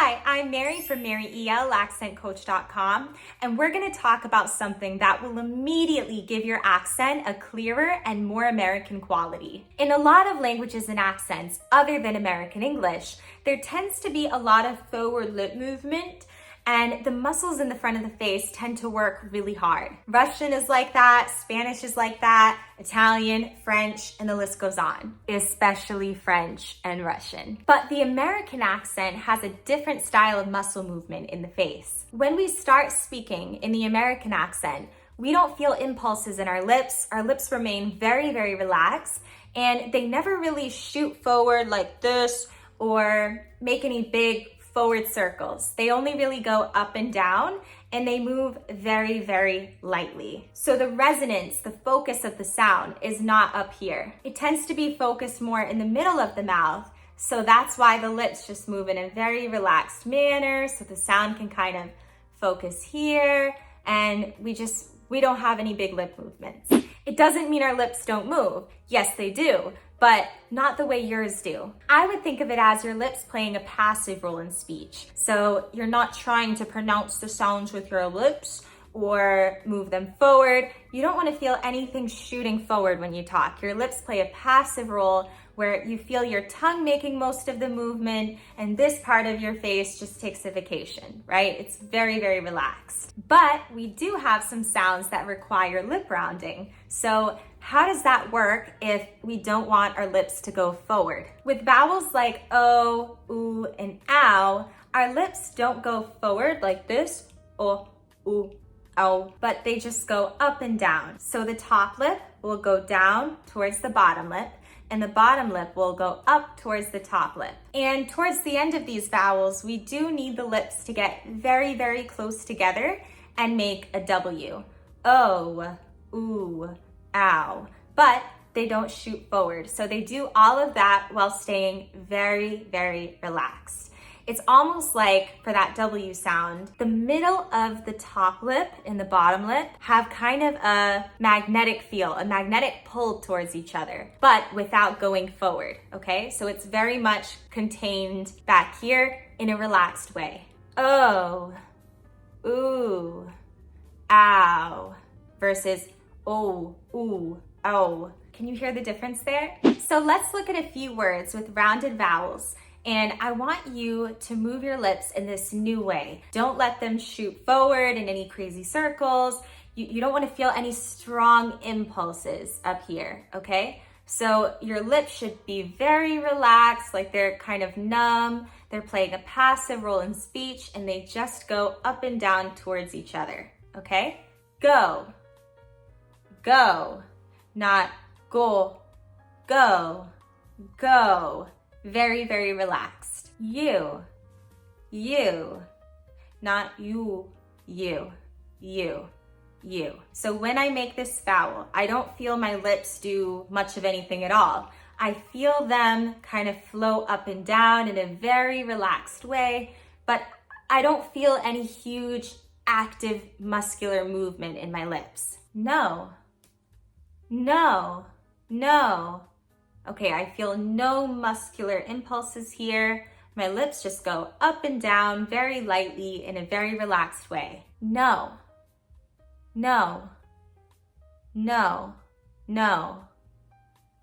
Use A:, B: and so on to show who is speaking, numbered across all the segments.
A: Hi, I'm Mary from MaryEL.accentcoach.com, and we're going to talk about something that will immediately give your accent a clearer and more American quality. In a lot of languages and accents other than American English, there tends to be a lot of forward lip movement, and the muscles in the front of the face tend to work really hard. Russian is like that, Spanish is like that, Italian, French, and the list goes on, especially French and Russian. But the American accent has a different style of muscle movement in the face. When we start speaking in the American accent, we don't feel impulses in our lips. Our lips remain very, very relaxed, and they never really shoot forward like this or make any big forward circles. They only really go up and down, and they move very, very lightly. So the resonance, the focus of the sound is not up here. It tends to be focused more in the middle of the mouth. So that's why the lips just move in a very relaxed manner. So the sound can kind of focus here, and we don't have any big lip movements. It doesn't mean our lips don't move. Yes, they do, but not the way yours do. I would think of it as your lips playing a passive role in speech. So you're not trying to pronounce the sounds with your lips or move them forward. You don't want to feel anything shooting forward when you talk. Your lips play a passive role where you feel your tongue making most of the movement, and this part of your face just takes a vacation, right? It's very, very relaxed. But we do have some sounds that require lip rounding. So how does that work if we don't want our lips to go forward? With vowels like O, oo, and ow, our lips don't go forward like this, o, oo, ow, but they just go up and down. So the top lip will go down towards the bottom lip, and the bottom lip will go up towards the top lip. And towards the end of these vowels, we do need the lips to get very, very close together and make a W. O, oo, ow. But they don't shoot forward. So they do all of that while staying very, very relaxed. It's almost like, for that W sound, the middle of the top lip and the bottom lip have kind of a magnetic feel, a magnetic pull towards each other, but without going forward, okay? So it's very much contained back here in a relaxed way. Oh, ooh, ow, versus oh, ooh, oh. Can you hear the difference there? So let's look at a few words with rounded vowels. And I want you to move your lips in this new way. Don't let them shoot forward in any crazy circles. You don't want to feel any strong impulses up here, okay? So your lips should be very relaxed, like they're kind of numb. They're playing a passive role in speech, and they just go up and down towards each other, okay? Go, go, not go, go, go. Very, very relaxed. You, not you, you. So when I make this vowel, I don't feel my lips do much of anything at all. I feel them kind of flow up and down in a very relaxed way, but I don't feel any huge active muscular movement in my lips. No. Okay, I feel no muscular impulses here. My lips just go up and down very lightly in a very relaxed way. No.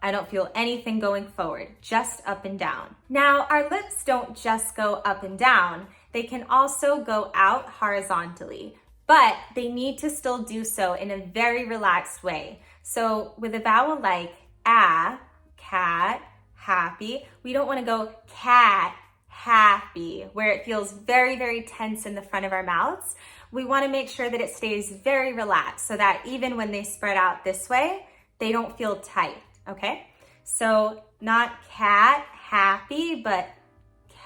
A: I don't feel anything going forward, just up and down. Now, our lips don't just go up and down. They can also go out horizontally, but they need to still do so in a very relaxed way. So with a vowel like a, cat, happy, we don't want to go cat, happy, where it feels very, very tense in the front of our mouths. We want to make sure that it stays very relaxed so that even when they spread out this way, they don't feel tight, okay? So not cat, happy, but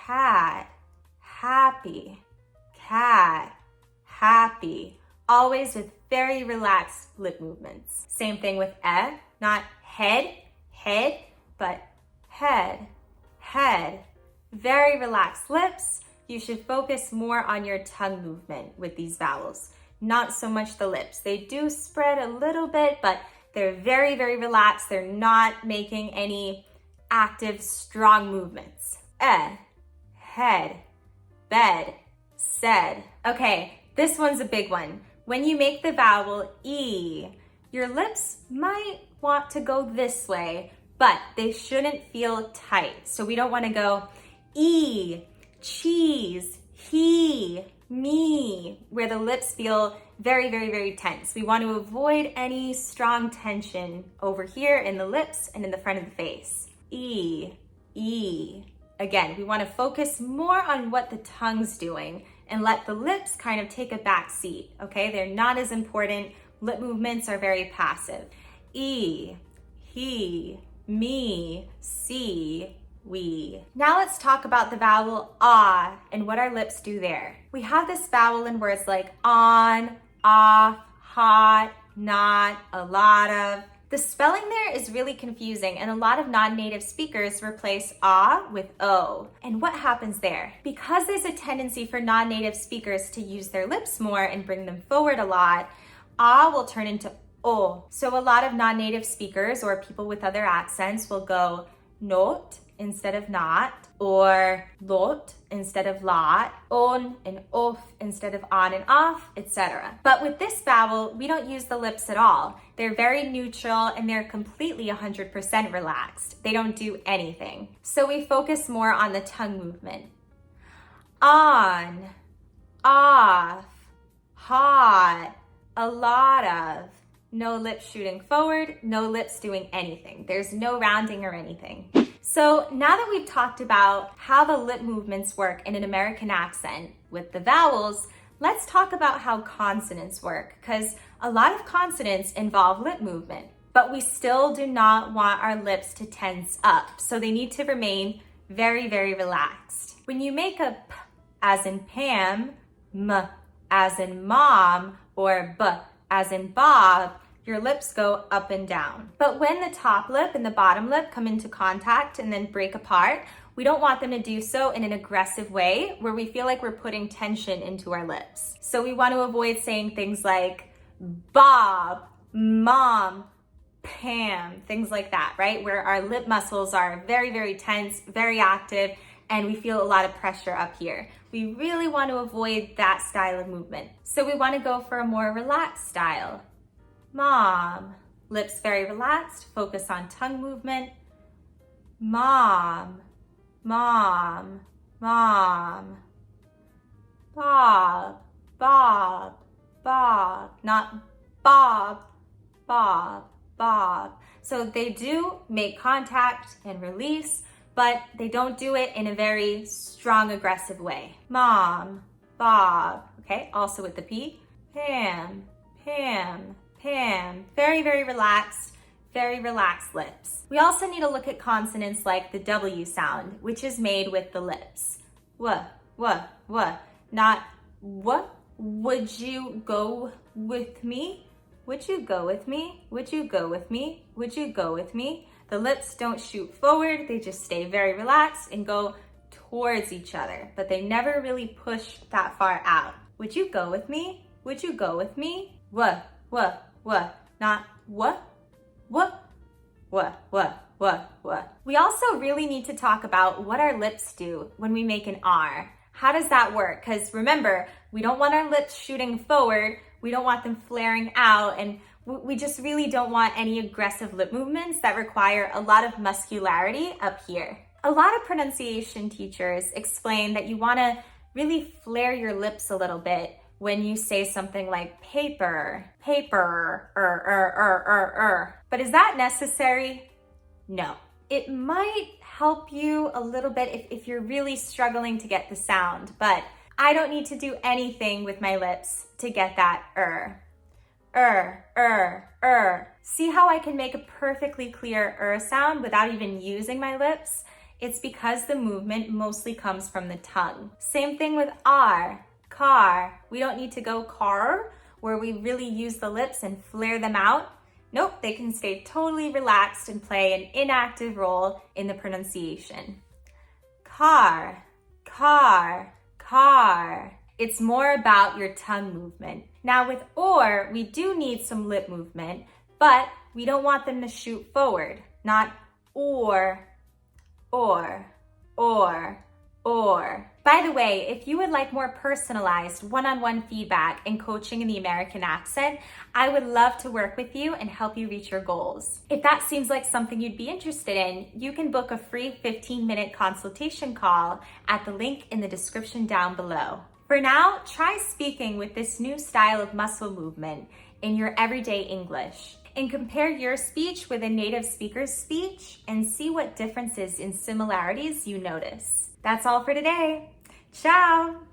A: cat, happy, always with very relaxed lip movements. Same thing with not head, but head. Very relaxed lips. You should focus more on your tongue movement with these vowels, not so much the lips. They do spread a little bit, but they're very, very relaxed. They're not making any active, strong movements. Head, bed, said. Okay, this one's a big one. When you make the vowel E, your lips might want to go this way, but they shouldn't feel tight. So we don't want to go E, cheese, he, me, where the lips feel very, very, very tense. We want to avoid any strong tension over here in the lips and in the front of the face. E, E. Again, we want to focus more on what the tongue's doing and let the lips kind of take a back seat, okay? They're not as important. Lip movements are very passive. E, he, me, see, we. Now let's talk about the vowel ah and what our lips do there. We have this vowel in words like on, off, hot, not, a lot of. The spelling there is really confusing, and a lot of non-native speakers replace ah with o. And what happens there? Because there's a tendency for non-native speakers to use their lips more and bring them forward a lot, ah will turn into o. So a lot of non-native speakers or people with other accents will go not instead of not, or lot instead of lot, on and off instead of on and off, etc. But with this vowel, we don't use the lips at all. They're very neutral and they're completely 100% relaxed. They don't do anything. So we focus more on the tongue movement. On, off, hot, a lot of. No lips shooting forward, no lips doing anything. There's no rounding or anything. So now that we've talked about how the lip movements work in an American accent with the vowels, let's talk about how consonants work, because a lot of consonants involve lip movement, but we still do not want our lips to tense up, so they need to remain very, very relaxed. When you make a p as in Pam, m as in mom, or b as in Bob, your lips go up and down. But when the top lip and the bottom lip come into contact and then break apart, we don't want them to do so in an aggressive way where we feel like we're putting tension into our lips. So we want to avoid saying things like Bob, Mom, Pam, things like that, right? Where our lip muscles are very, very tense, very active, and we feel a lot of pressure up here. We really want to avoid that style of movement. So we want to go for a more relaxed style. Mom, lips very relaxed, focus on tongue movement. Mom, mom, mom. Bob, Bob, Bob, not Bob, Bob, Bob. So they do make contact and release, but they don't do it in a very strong, aggressive way. Mom, Bob, okay, also with the P. Pam, Pam, Pam. Very, very relaxed lips. We also need to look at consonants like the W sound, which is made with the lips. W, not what. Would you go with me? Would you go with me? Would you go with me? Would you go with me? The lips don't shoot forward, they just stay very relaxed and go towards each other, but they never really push that far out. Would you go with me? Would you go with me? What, not what. We also really need to talk about what our lips do when we make an R. How does that work? Because remember, we don't want our lips shooting forward, we don't want them flaring out, and we just really don't want any aggressive lip movements that require a lot of muscularity up here. A lot of pronunciation teachers explain that you want to really flare your lips a little bit when you say something like paper, But is that necessary? No. It might help you a little bit if you're really struggling to get the sound, but I don't need to do anything with my lips to get that See how I can make a perfectly clear sound without even using my lips? It's because the movement mostly comes from the tongue. Same thing with R, car. We don't need to go car, where we really use the lips and flare them out. Nope, they can stay totally relaxed and play an inactive role in the pronunciation. Car. It's more about your tongue movement. Now with or, we do need some lip movement, but we don't want them to shoot forward, not or. or. By the way, if you would like more personalized one-on-one feedback and coaching in the American accent, I would love to work with you and help you reach your goals. If that seems like something you'd be interested in, you can book a free 15-minute consultation call at the link in the description down below. For now, try speaking with this new style of muscle movement in your everyday English, and compare your speech with a native speaker's speech and see what differences and similarities you notice. That's all for today. Ciao!